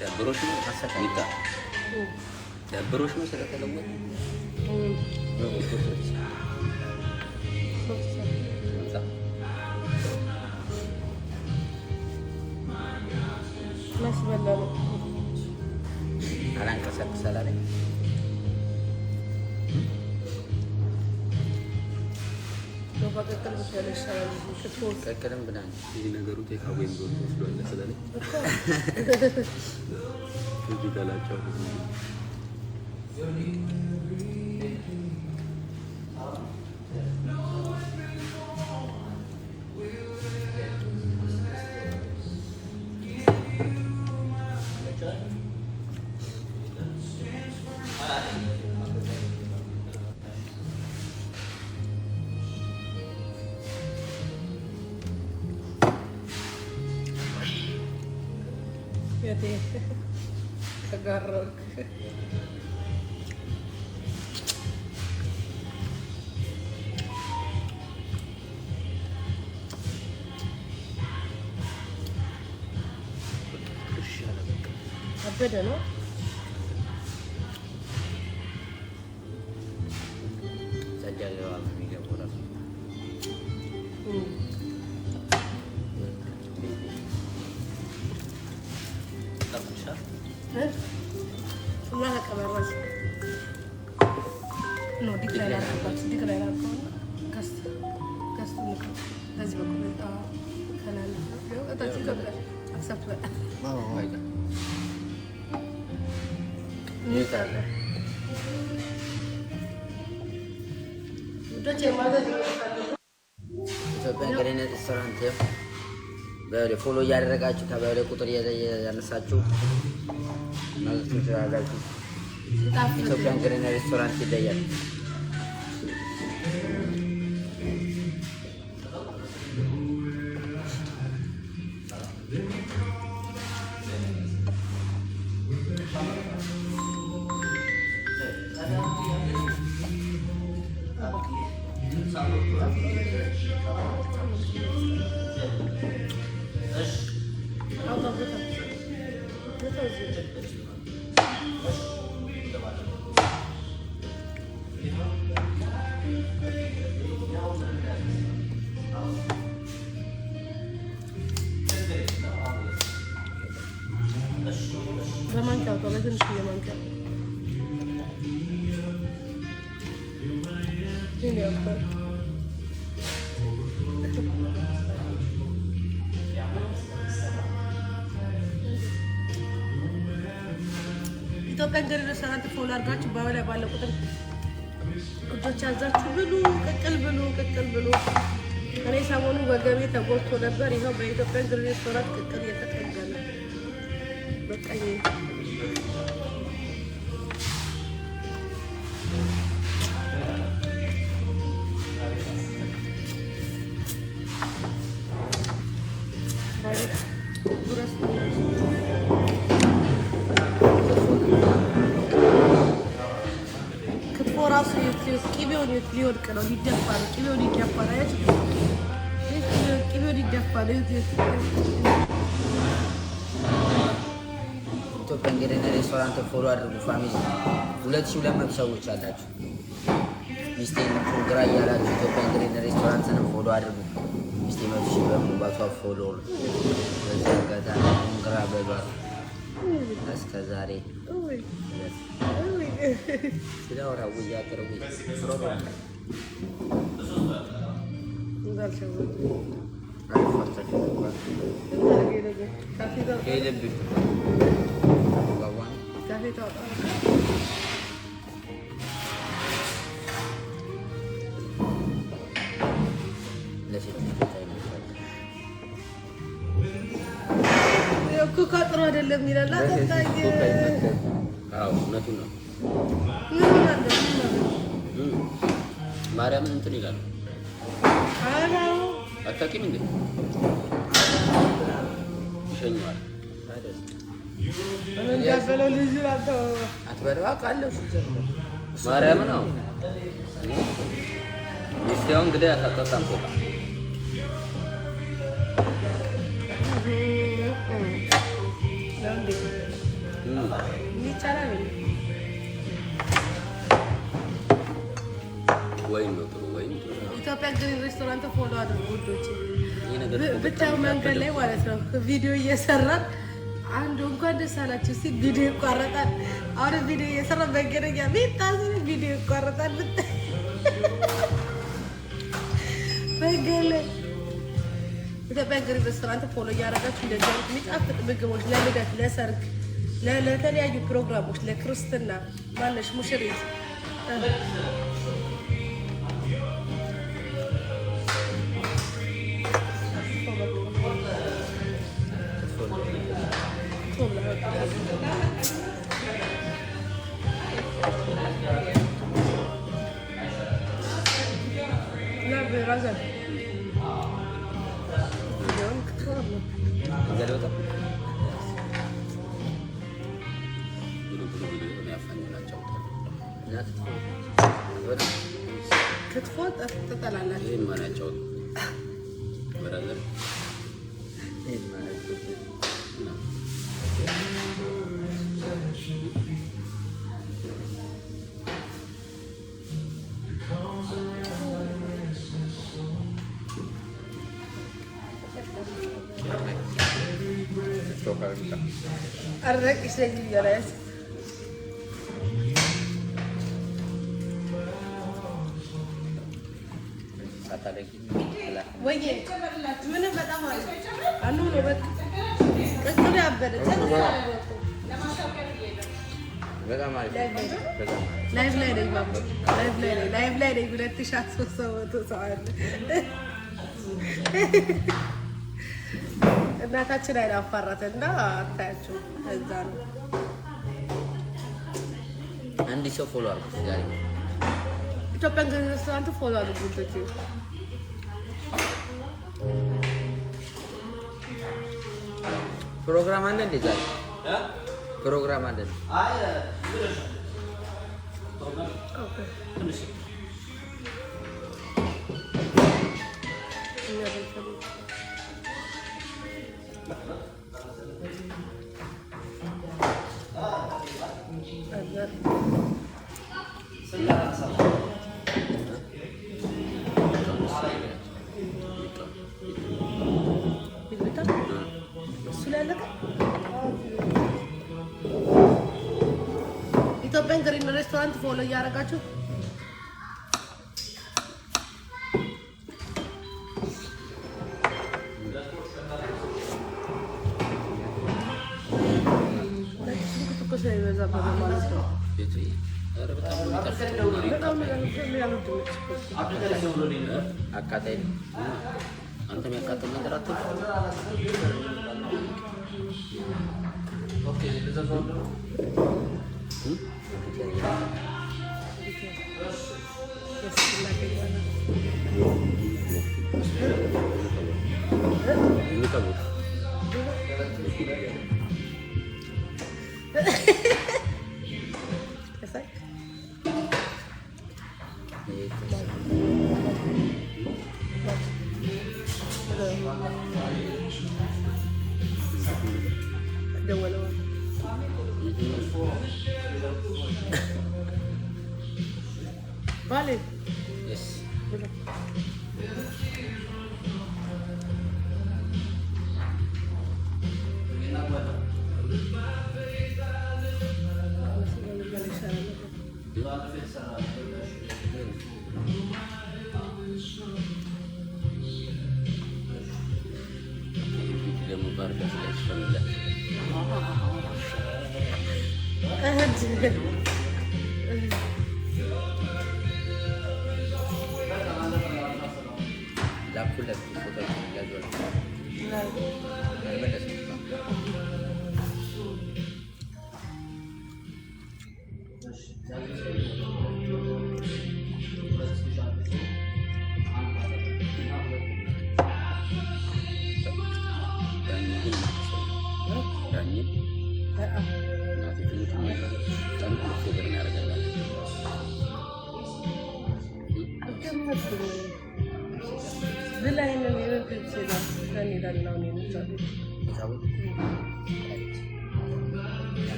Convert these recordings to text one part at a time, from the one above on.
ደብሮሽ ነው አሰቃይታ ደብሮሽ ነው ስለተለወጠ መስበላው አላንቀሳቀስ አላለኝ በቀቀል ብቻለሽ ቀቀልም ብላኝ ይሄ ነገሩ ቴካዌ እንደሆነ ወስዷል ስለዚህ እዚህ ጋላቸው Kagarok. Beda no? Saja lewat media bola. Tak bisa. Allah kabaras. No, declarar ko. Kas mo ko. Kasi ba ko kanal. Yo, atasi ka ba? Accept ba? Oh, my God. Ni ta. Udah cemada ኢትዮጵያ ገሬነ ሬስቶራንት በፎሎ እያደረጋችሁ ከበለ ቁጥር ያነሳችሁ ማለት ትችላላችሁ። ኢትዮጵያ ገሬነ ሬስቶራንት ይለያል። Zaman kaldı, ben de zaman kaldı. Ini apa? ኢትዮጵያ ገሬነ ሬስቶራንት ፎሎ አድርጋችሁ ባበላ ባለ ቁጥር ቁጥሮች አዛችሁ ብሉ፣ ቅቅል ብሉ። እኔ ሰሞኑን ወገቤ ተጎድቶ ነበር። ይኸው በኢትዮጵያ ገሬነ ሬስቶራንት ቅቅል እየተጠገነ በቃ ቅቤውን ሊወድቅ ነው፣ ሊደፋ ነው። ቅቤውን ይደፋል። አያችሁ? ቅቤውን ይደፋል። ኢትዮጵያ ገሬነ ሬስቶራንት ፎሎ አድርጉ ፋሚሊ። 2200 ሰዎች አላችሁ። ሚስቴን ፎግራ እያላችሁ ኢትዮጵያ ገሬነ ሬስቶራንትን ፎሎ አድርጉ። ሚስቴ መብሽ በሙባቷ ፎሎ በዘጋታ ፎግራ በሏት። እስከ ዛሬ ስለወራ ወያ ተረው ፕሮግራም ጥሩ አይደለም ይላል። አዎ እውነቱን ነው። ማርያምን እንትን ይላል። አታውቂም እንዴ? ይሸኛል አይደል? ያበለው ልጅ አጣው አትበረዋ ካለው ማርያምን ነው። ይስታው እንግዲህ አታጣጣም ቆጣ ይሻላል ወይም ነው ጥሩ ወይም ኢትዮጵያ ግሪን ሬስቶራንት ፎሎ አድርጉ ውዶች። ብቻው መንገድ ላይ ማለት ነው ቪዲዮ እየሰራን አንዱ እንኳን ደስ አላችሁ ሲል ቪዲዮ ይቋረጣል። አሁን ቪዲዮ እየሰራ በገረኛ ቢታዝ ቪዲዮ ይቋረጣል። በገለ ኢትዮጵያ ግሪን ሬስቶራንት ፎሎ እያደረጋችሁ እንደዚህ አይነት የሚጣፍጥ ምግቦች ለልደት፣ ለሰርግ፣ ለተለያዩ ፕሮግራሞች፣ ለክርስትና ማለሽ ሙሽሪት ክትፎ ትጠላላችሁ? Arrek işte gidiyoruz. Oye, ምንም በጣም አለ አኑ ነው በቃ ከዚህ ያበደ በጣም አለ ላይቭ ላይ ነኝ ባባ ላይቭ ላይ ነኝ 2300 ሰው አለ እናታችን አይናፋራትና አታያችሁ እዛ ነው አንድ ሰው ፎሎ አድርጉ ዛሬ ኢትዮጵያን ግሪን ሬስቶራንት ፎሎ አድርጉ ፕሮግራም አለ እንዴ ዛሬ ፕሮግራም አለ አይ ኦኬ ኢትዮጵያን ግሪን ሬስቶራንት ፎሎ እያደረጋችሁ አቃጣይ አንተ የሚያቃጥል ነገር አትወጣም። ኦኬ Vale. Yes.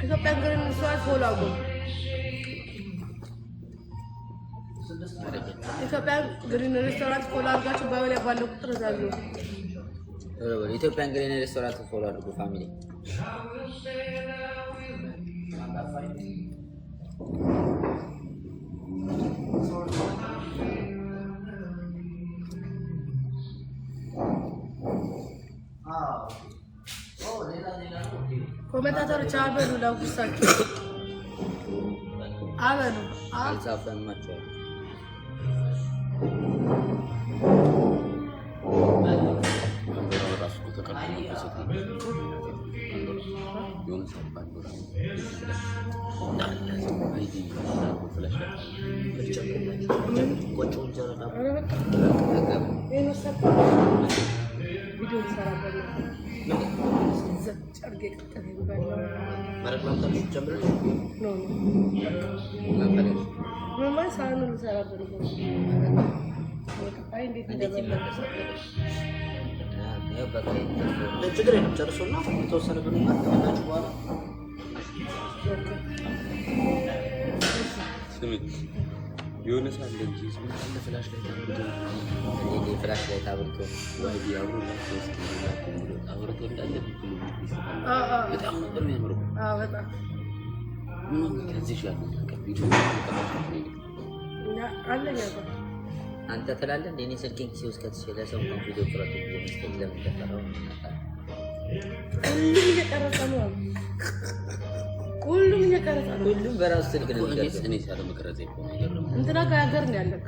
ኢትዮጵያ ግሪን ሬስቶራንት ፎሎ አድርጉ። ኢትዮጵያ ግሪን ሬስቶራንት ፎሎ አድርጋችሁ ባይወለ ባለው ቁጥር እዛዙ። ኢትዮጵያ ግሪን ሬስቶራንት ፎሎ አድርጉ ፋሚሊ። ኮሜንታተሮች አበሉ ለጉሳችሁ አበሉ አልጻፈማቸው ችግር የለም ጨርሶና የተወሰነ ብር ካላችሁ በኋላ የሆነ ሳለ እንጂ ፍላሽ ላይ ታብርቶ ወይ ዲያብሮ አብርቶ እንዳለ በጣም ነበር የሚያምረው። በጣም ከዚህ ጋር ቪዲዮ አንተ ትላለህ እንደ እኔ ስልኬን ኪሴ ውስጥ ከተሸለ ሰው ቪዲዮ ፕሮግራም መስጠት ለምን ተፈራው? ሁሉም እየቀረጸ ነው። ሁሉም እየቀረጸ ነው። ሁሉም በራሱ ስልክ ነው የሚቀርጸው። እኔ ሳለ መቅረጽ ይቆም ነገር ነው። እንትና ጋር ነው ያለክ